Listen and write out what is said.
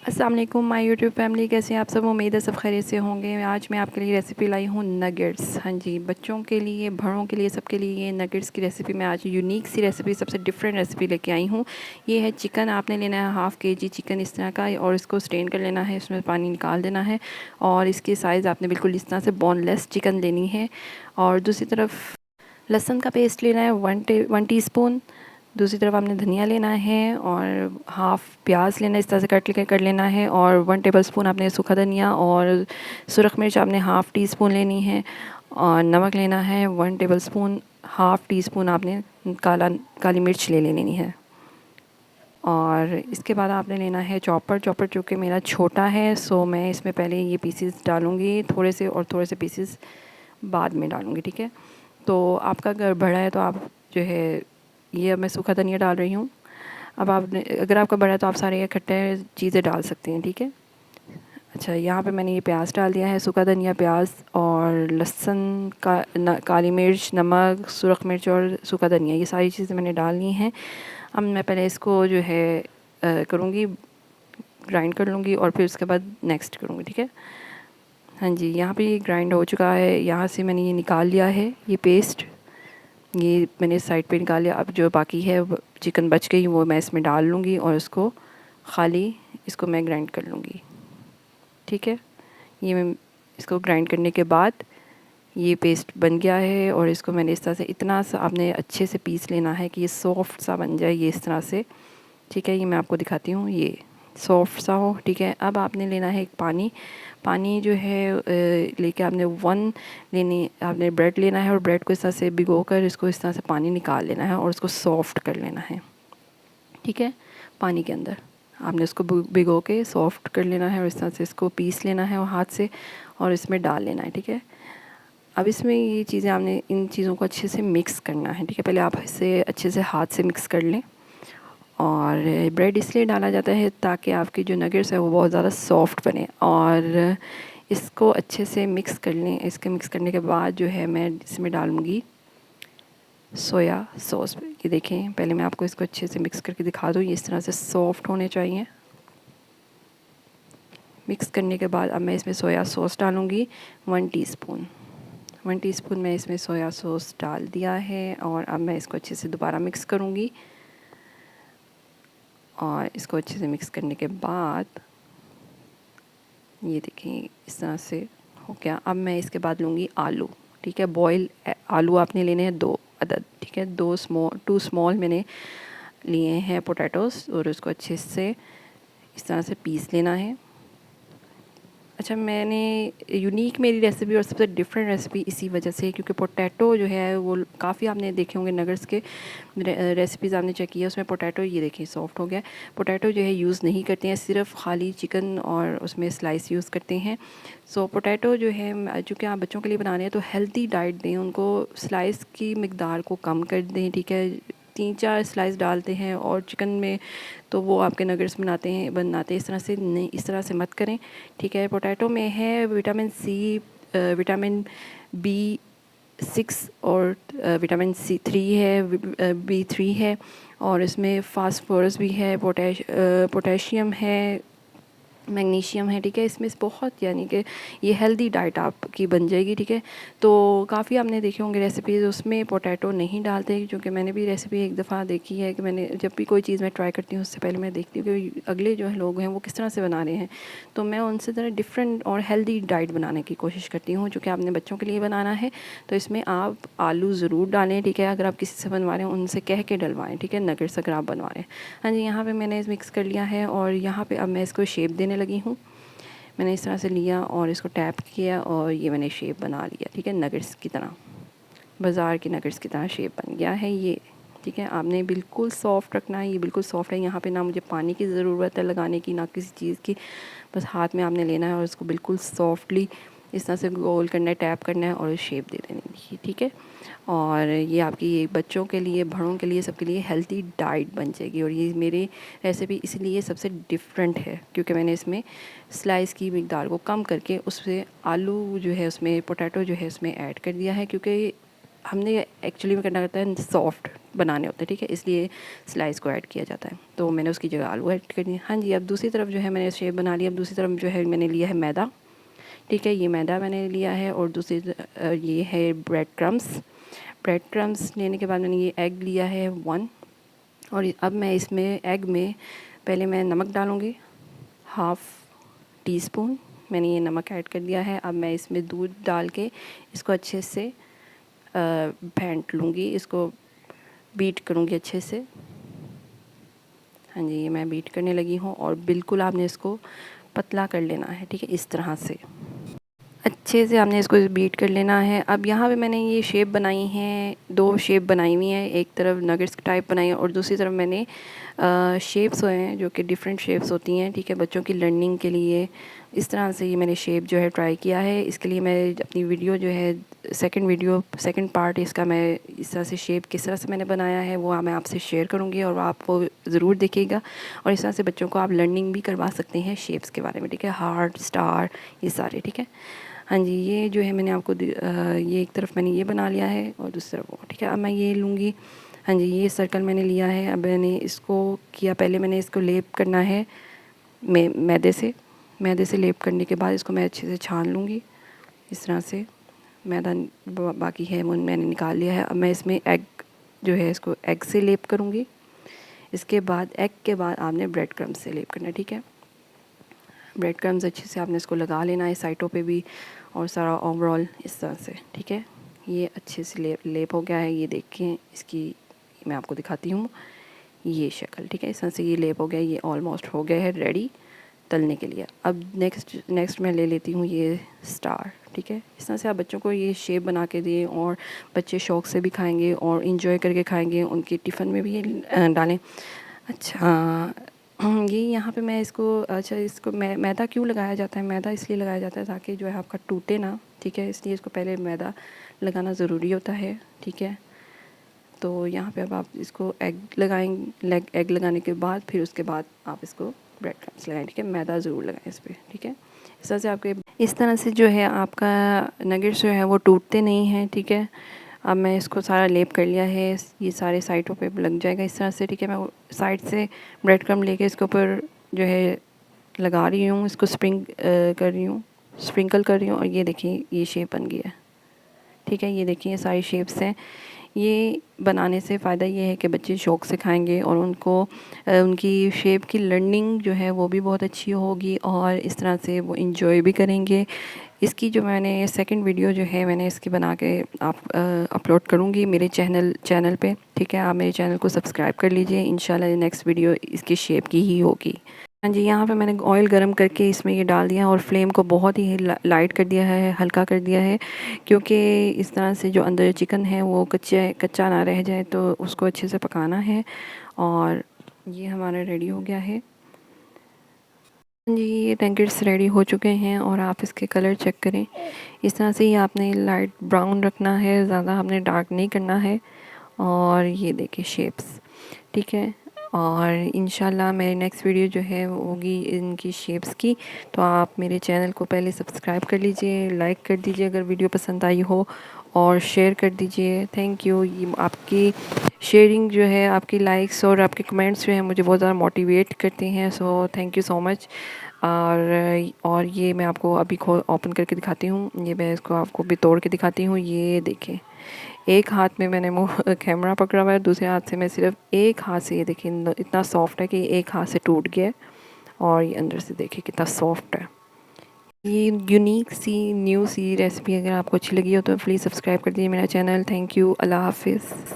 अस्सलाम वालेकुम my YouTube family, कैसे हैं आप सब। उम्मीद है सब खैरियत से होंगे। आज मैं आपके लिए रेसिपी लाई हूँ नगेट्स। हाँ जी, बच्चों के लिए, बड़ों के लिए, सबके लिए ये नगेट्स की रेसिपी मैं आज यूनिक सी रेसिपी, सबसे डिफरेंट रेसिपी लेके आई हूँ। ये है चिकन। आपने लेना है हाफ़ kg चिकन इस तरह का, और इसको स्टेन कर लेना है, उसमें पानी निकाल देना है। और इसके साइज़ आपने बिल्कुल इस तरह से बोनलेस चिकन लेनी है। और दूसरी तरफ लहसुन का पेस्ट लेना है 1 टीस्पून। दूसरी तरफ आपने धनिया लेना है और हाफ़ प्याज लेना है, इस तरह से कट कर लेना है। और 1 टेबलस्पून आपने सूखा धनिया, और सुरख मिर्च आपने हाफ़ टी स्पून लेनी है। और नमक लेना है 1 टेबलस्पून। हाफ़ टी स्पून आपने काली मिर्च ले लेनी है। और इसके बाद आपने लेना है चॉपर। जो कि मेरा छोटा है, सो मैं इसमें पहले ये पीसेस डालूँगी थोड़े से, और थोड़े से पीसेस बाद में डालूँगी, ठीक है। तो आपका अगर बड़ा है तो आप जो है, ये अब मैं सूखा धनिया डाल रही हूँ। अब आपने, अगर आपका बड़ा है तो आप सारे इकट्ठे चीज़ें डाल सकती हैं, ठीक है। अच्छा, यहाँ पे मैंने ये प्याज डाल दिया है, सूखा धनिया, प्याज और लहसुन का काली मिर्च, नमक, सुरख मिर्च और सूखा धनिया, ये सारी चीज़ें मैंने डालनी हैं। अब मैं पहले इसको जो है करूँगी, ग्राइंड कर लूँगी, और फिर उसके बाद नेक्स्ट करूँगी, ठीक है। हाँ जी, यहाँ पे ये ग्राइंड हो चुका है। यहाँ से मैंने ये निकाल लिया है, ये पेस्ट, ये मैंने साइड पे निकाल लिया। अब जो बाकी है चिकन बच गई, वो मैं इसमें डाल लूँगी, और इसको खाली इसको मैं ग्राइंड कर लूँगी, ठीक है। ये मैं इसको ग्राइंड करने के बाद ये पेस्ट बन गया है, और इसको मैंने इस तरह से, इतना सा आपने अच्छे से पीस लेना है कि ये सॉफ्ट सा बन जाए, ये इस तरह से, ठीक है। ये मैं आपको दिखाती हूँ, ये सॉफ्ट सा हो, ठीक है। अब आपने लेना है एक पानी जो है लेके आपने आपने ब्रेड लेना है, और ब्रेड को इस तरह से भिगो कर इसको इस तरह से पानी निकाल लेना है, और उसको सॉफ्ट कर लेना है, ठीक है। पानी के अंदर आपने इसको भिगो के सॉफ्ट कर लेना है, और इस तरह से इसको पीस लेना है और हाथ से, और इसमें डाल लेना है, ठीक है। अब इसमें ये चीज़ें आपने, इन चीज़ों को अच्छे से मिक्स करना है, ठीक है। पहले आप इसे अच्छे से हाथ से मिक्स कर लें। और ब्रेड इसलिए डाला जाता है ताकि आपकी जो नगेट्स है वो बहुत ज़्यादा सॉफ्ट बने। और इसको अच्छे से मिक्स कर लें। इसके मिक्स करने के बाद जो है मैं इसमें डालूँगी सोया सॉस। ये देखें, पहले मैं आपको इसको अच्छे से मिक्स करके दिखा दूँ, ये इस तरह से सॉफ्ट होने चाहिए। मिक्स करने के बाद अब मैं इसमें सोया सॉस डालूँगी 1 टीस्पून। 1 टीस्पून मैं इसमें सोया सॉस डाल दिया है, और अब मैं इसको अच्छे से दोबारा मिक्स करूँगी। और इसको अच्छे से मिक्स करने के बाद ये देखें इस तरह से हो गया। अब मैं इसके बाद लूँगी आलू, ठीक है। बॉयल आलू आपने लेने हैं 2 अदद, ठीक है। 2 स्मॉल मैंने लिए हैं पोटैटोज़, और उसको अच्छे से इस तरह से पीस लेना है। अच्छा, मैंने यूनिक मेरी रेसिपी और सबसे डिफरेंट रेसिपी इसी वजह से, क्योंकि पोटैटो जो है वो काफ़ी आपने देखे होंगे नगर्स के रेसिपीज़ आपने चेक किया, उसमें पोटैटो ये देखिए सॉफ्ट हो गया। पोटैटो जो है यूज़ नहीं करते हैं, सिर्फ खाली चिकन और उसमें स्लाइस यूज़ करते हैं। सो पोटैटो जो है, चूँकि आप बच्चों के लिए बना रहे हैं तो हेल्दी डाइट दें उनको, स्लाइस की मिकदार को कम कर दें, ठीक है। 3-4 स्लाइस डालते हैं और चिकन में, तो वो आपके नगेट्स बनाते हैं इस तरह से नहीं, इस तरह से मत करें, ठीक है। पोटैटो में है विटामिन सी, विटामिन B6, और विटामिन C3 है, B3 है, और इसमें फास्फोरस भी है, पोटेशियम है, मैग्नीशियम है, ठीक है। इसमें बहुत, यानी कि ये हेल्दी डाइट आपकी बन जाएगी, ठीक है। तो काफ़ी आपने देखे होंगे रेसिपीज़, उसमें पोटैटो नहीं डालते, क्योंकि मैंने भी रेसिपी एक दफ़ा देखी है कि मैंने जब भी कोई चीज़ मैं ट्राई करती हूँ उससे पहले मैं देखती हूँ कि अगले जो है लोग हैं वो किस तरह से बना रहे हैं, तो मैं उनसे ज़रा डिफरेंट और हेल्दी डाइट बनाने की कोशिश करती हूँ। चूँकि आपने बच्चों के लिए बनाना है तो इसमें आप आलू ज़रूर डालें, ठीक है। अगर आप किसी से बनवा रहे हैं उनसे कह के डलवाएँ, ठीक है, नगेट्स अगर आप बनवा रहे हैं। हाँ जी, यहाँ पर मैंने मिक्स कर लिया है, और यहाँ पर अब मैं इसको शेप देने लगी हूँ। मैंने इस तरह से लिया और इसको टैप किया, और ये मैंने शेप बना लिया, ठीक है, नगेट्स की तरह, बाज़ार के नगेट्स की तरह शेप बन गया है ये, ठीक है। आपने बिल्कुल सॉफ्ट रखना है, ये बिल्कुल सॉफ्ट है। यहाँ पे ना मुझे पानी की ज़रूरत है लगाने की, ना किसी चीज़ की, बस हाथ में आपने लेना है और इसको बिल्कुल सॉफ्टली इस तरह से गोल करना है, टैप करना है, और शेप दे देनी है, ठीक है। और ये आपकी बच्चों के लिए, बड़ों के लिए, सबके लिए हेल्थी डाइट बन जाएगी। और ये मेरी रेसिपी इसलिए सबसे डिफरेंट है क्योंकि मैंने इसमें स्लाइस की मिकदार को कम करके उससे आलू जो है, उसमें पोटैटो जो है उसमें ऐड कर दिया है, क्योंकि हमने एक्चुअली में करना करता है सॉफ्ट, बनाने होते हैं, ठीक है, इसलिए स्लाइस को ऐड किया जाता है। तो मैंने उसकी जगह आलू ऐड कर दिए। हाँ जी, अब दूसरी तरफ जो है मैंने शेप बना लिया। अब दूसरी तरफ जो है मैंने लिया है मैदा, ठीक है, ये मैदा मैंने लिया है। और दूसरी ये है ब्रेड क्रम्स। ब्रेड क्रम्स लेने के बाद मैंने ये एग लिया है 1। और अब मैं इसमें एग में पहले मैं नमक डालूँगी, हाफ़ टी स्पून मैंने ये नमक ऐड कर दिया है। अब मैं इसमें दूध डाल के इसको अच्छे से फेंट लूँगी, इसको बीट करूँगी अच्छे से। हाँ जी, ये मैं बीट करने लगी हूँ और बिल्कुल आपने इसको पतला कर लेना है, ठीक है, इस तरह से अच्छे से आपने इसको बीट कर लेना है। अब यहाँ पे मैंने ये शेप बनाई हैं, 2 शेप बनाई हुई हैं। एक तरफ नगेट्स टाइप बनाई है और दूसरी तरफ मैंने शेप्स हुए हैं जो कि डिफरेंट शेप्स होती हैं, ठीक है, बच्चों की लर्निंग के लिए। इस तरह से ये मैंने शेप जो है ट्राई किया है। इसके लिए मैं अपनी वीडियो जो है सेकंड पार्ट इसका मैं इस तरह से शेप किस तरह से मैंने बनाया है वो मैं आपसे शेयर करूँगी और आप वो ज़रूर देखिएगा। और इस तरह से बच्चों को आप लर्निंग भी करवा सकते हैं शेप्स के बारे में, ठीक है, हार्ट, स्टार, ये सारे, ठीक है। हाँ जी, ये जो है मैंने आपको ये एक तरफ मैंने ये बना लिया है और दूसरी तरफ वो, ठीक है। अब मैं ये लूँगी, हाँ जी, ये सर्कल मैंने लिया है। अब मैंने इसको किया, पहले मैंने इसको लेप करना है मैदे से लेप करने के बाद इसको मैं अच्छे से छान लूँगी। इस तरह से मैदा बाकी है वो मैंने निकाल लिया है। अब मैं इसमें एग जो है इसको एग से लेप करूँगी। इसके बाद एग के बाद आपने ब्रेड क्रम्स से लेप करना है, ठीक है। ब्रेड क्रम्स अच्छे से आपने इसको लगा लेना है साइडों पे भी और सारा ओवरऑल इस तरह से, ठीक है। ये अच्छे से लेप हो गया है। ये देखें, इसकी मैं आपको दिखाती हूँ ये शक्ल, ठीक है, इस तरह से ये लेप हो गया। ये ऑलमोस्ट हो गया है रेडी तलने के लिए। अब नेक्स्ट मैं ले लेती हूँ ये स्टार, ठीक है। इस तरह से आप बच्चों को ये शेप बना के दें और बच्चे शौक़ से भी खाएंगे और इंजॉय करके खाएंगे, उनके टिफ़िन में भी ये डालें। अच्छा, ये यहाँ पे मैं इसको मैदा क्यों लगाया जाता है? मैदा इसलिए लगाया जाता है ताकि जो है आपका टूटे ना, ठीक है, इसलिए इसको पहले मैदा लगाना ज़रूरी होता है, ठीक है। तो यहाँ पे अब आप इसको एग लगाने के बाद फिर उसके बाद आप इसको ब्रेड क्रम्स लगाएं, ठीक है, मैदा ज़रूर लगाएं इस पर, ठीक है। इस तरह से आपके इस तरह से जो है आपका नगेट्स जो है वो टूटते नहीं हैं, ठीक है। अब मैं इसको सारा लेप कर लिया है, ये सारे साइडों पे लग जाएगा इस तरह से, ठीक है। मैं साइड से ब्रेड क्रम्ब लेके इसके ऊपर जो है लगा रही हूँ, इसको स्प्रिंकल कर रही हूँ और ये देखिए ये शेप बन गया, ठीक है। ये देखिए ये सारी शेप्स हैं। ये बनाने से फ़ायदा ये है कि बच्चे शौक़ से खाएंगे और उनको उनकी शेप की लर्निंग जो है वो भी बहुत अच्छी होगी और इस तरह से वो इंजॉय भी करेंगे। इसकी जो मैंने सेकंड वीडियो जो है मैंने इसकी बना के अपलोड करूँगी मेरे चैनल पे, ठीक है। आप मेरे चैनल को सब्सक्राइब कर लीजिए। इंशाल्लाह नेक्स्ट वीडियो इसकी शेप की ही होगी। हाँ जी, यहाँ पे मैंने ऑयल गरम करके इसमें ये डाल दिया और फ्लेम को बहुत ही लाइट कर दिया है, हल्का कर दिया है, क्योंकि इस तरह से जो अंदर चिकन है वो कच्चा ना रह जाए, तो उसको अच्छे से पकाना है। और ये हमारा रेडी हो गया है। जी, ये नगेट्स रेडी हो चुके हैं और आप इसके कलर चेक करें। इस तरह से ही आपने लाइट ब्राउन रखना है, ज़्यादा आपने डार्क नहीं करना है। और ये देखिए शेप्स, ठीक है। और इंशाल्लाह मेरी नेक्स्ट वीडियो जो है वो होगी इनकी शेप्स की। तो आप मेरे चैनल को पहले सब्सक्राइब कर लीजिए, लाइक कर दीजिए अगर वीडियो पसंद आई हो और शेयर कर दीजिए। Thank you. ये आपकी शेयरिंग जो है, आपकी लाइक्स और आपके कमेंट्स जो हैं मुझे बहुत ज़्यादा मोटिवेट करते हैं। So thank you so much. और ये मैं आपको अभी ओपन करके दिखाती हूँ। ये मैं इसको आपको भी तोड़ के दिखाती हूँ। ये देखें, एक हाथ में मैंने कैमरा पकड़ा हुआ है, दूसरे हाथ से मैं सिर्फ एक हाथ से, ये देखिए इतना सॉफ्ट है कि एक हाथ से टूट गया। और ये अंदर से देखिए कितना सॉफ्ट है। ये यूनिक सी न्यू सी रेसिपी अगर आपको अच्छी लगी हो तो प्लीज़ सब्सक्राइब कर दीजिए मेरा चैनल। Thank you. अल्लाह हाफिज़।